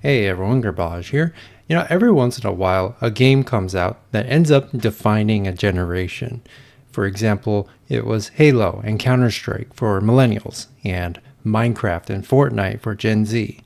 Hey everyone, Garbage here. Every once in a while, a game comes out that ends up defining a generation. For example, it was Halo and Counter-Strike for millennials, and Minecraft and Fortnite for Gen Z.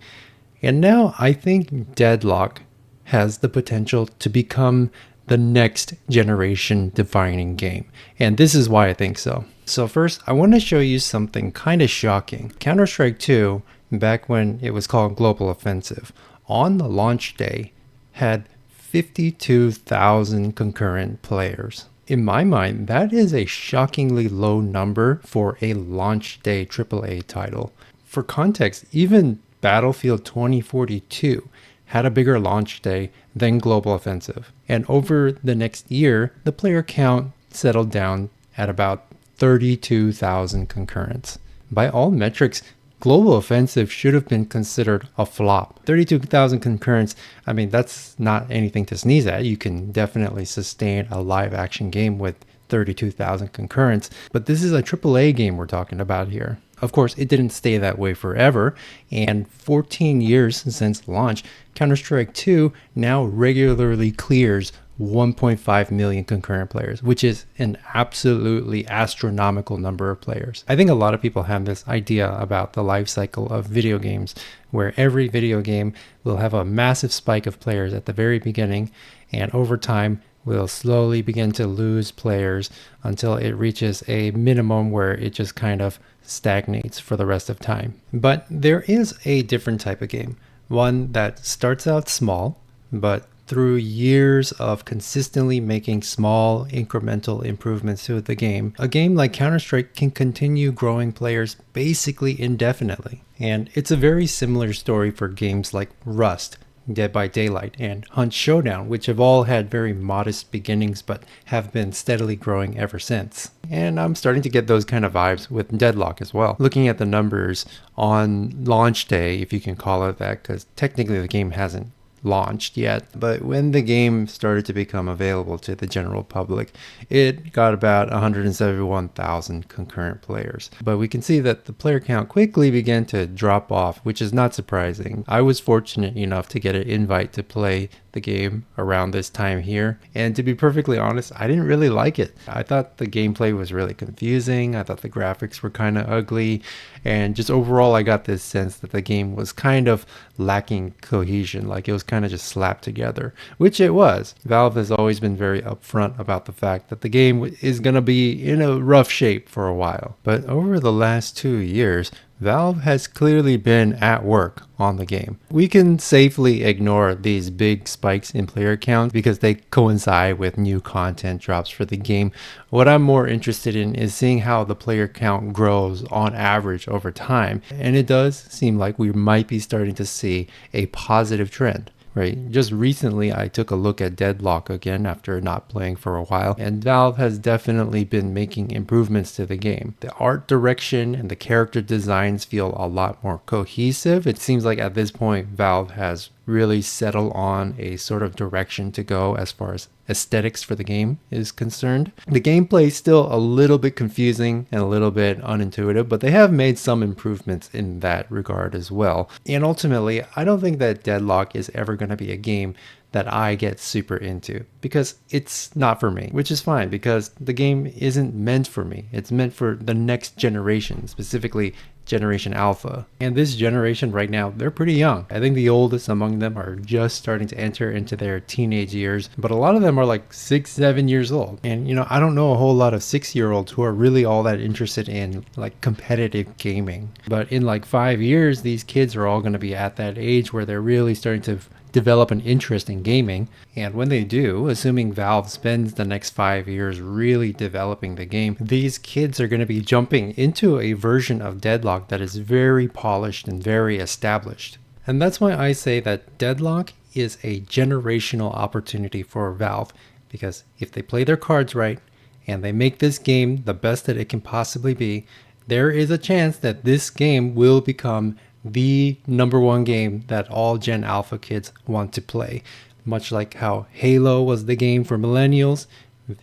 And now I think Deadlock has the potential to become the next generation defining game. And this is why I think so. So first, I want to show you something kind of shocking. Counter-Strike 2, back when it was called Global Offensive, on the launch day had 52,000 concurrent players. In my mind, that is a shockingly low number for a launch day AAA title. For context, even Battlefield 2042 had a bigger launch day than Global Offensive. And over the next year, the player count settled down at about 32,000 concurrents. By all metrics, Global Offensive should have been considered a flop. 32,000 concurrents, I mean, that's not anything to sneeze at. You can definitely sustain a live action game with 32,000 concurrents, but this is a AAA game we're talking about here. Of course, it didn't stay that way forever, and 14 years since launch, Counter-Strike 2 now regularly clears 1.5 million concurrent players, which is an absolutely astronomical number of players. I think a lot of people have this idea about the life cycle of video games, where every video game will have a massive spike of players at the very beginning, and over time will slowly begin to lose players until it reaches a minimum where it just kind of stagnates for the rest of time. But there is a different type of game, one that starts out small, but through years of consistently making small incremental improvements to the game, a game like Counter-Strike can continue growing players basically indefinitely. And it's a very similar story for games like Rust, Dead by Daylight, and Hunt Showdown, which have all had very modest beginnings but have been steadily growing ever since. And I'm starting to get those kind of vibes with Deadlock as well. Looking at the numbers on launch day, if you can call it that, because technically the game hasn't launched yet, but when the game started to become available to the general public, it got about 171,000 concurrent players. But we can see that the player count quickly began to drop off, which is not surprising. I was fortunate enough to get an invite to play the game around this time here, and to be perfectly honest, I didn't really like it. I thought the gameplay was really confusing. I thought the graphics were kind of ugly, and just overall I got this sense that the game was kind of lacking cohesion, like it was kind of just slapped together, which it was. Valve has always been very upfront about the fact that the game is going to be in a rough shape for a while. But over the last 2 years, Valve has clearly been at work on the game. We can safely ignore these big spikes in player count because they coincide with new content drops for the game. What I'm more interested in is seeing how the player count grows on average over time. And it does seem like we might be starting to see a positive trend. Right. Just recently, I took a look at Deadlock again after not playing for a while, and Valve has definitely been making improvements to the game. The art direction and the character designs feel a lot more cohesive. It seems like at this point, Valve has really settled on a sort of direction to go as far as aesthetics for the game is concerned. The gameplay is still a little bit confusing and a little bit unintuitive, but they have made some improvements in that regard as well. And ultimately, I don't think that Deadlock is ever going to be a game that I get super into, because it's not for me, which is fine because the game isn't meant for me. It's meant for the next generation, specifically Generation Alpha. And this generation right now, they're pretty young. I think the oldest among them are just starting to enter into their teenage years, but a lot of them are like 6-7 years old. And I don't know a whole lot of 6-year-olds who are really all that interested in like competitive gaming. But in like 5 years, these kids are all going to be at that age where they're really starting to develop an interest in gaming. And when they do, assuming Valve spends the next 5 years really developing the game, these kids are going to be jumping into a version of Deadlock that is very polished and very established. And that's why I say that Deadlock is a generational opportunity for Valve, because if they play their cards right and they make this game the best that it can possibly be, there is a chance that this game will become the #1 game that all Gen Alpha kids want to play. Much like how Halo was the game for millennials,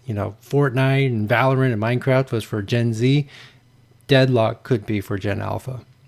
Fortnite and Valorant and Minecraft was for Gen Z, Deadlock could be for Gen Alpha.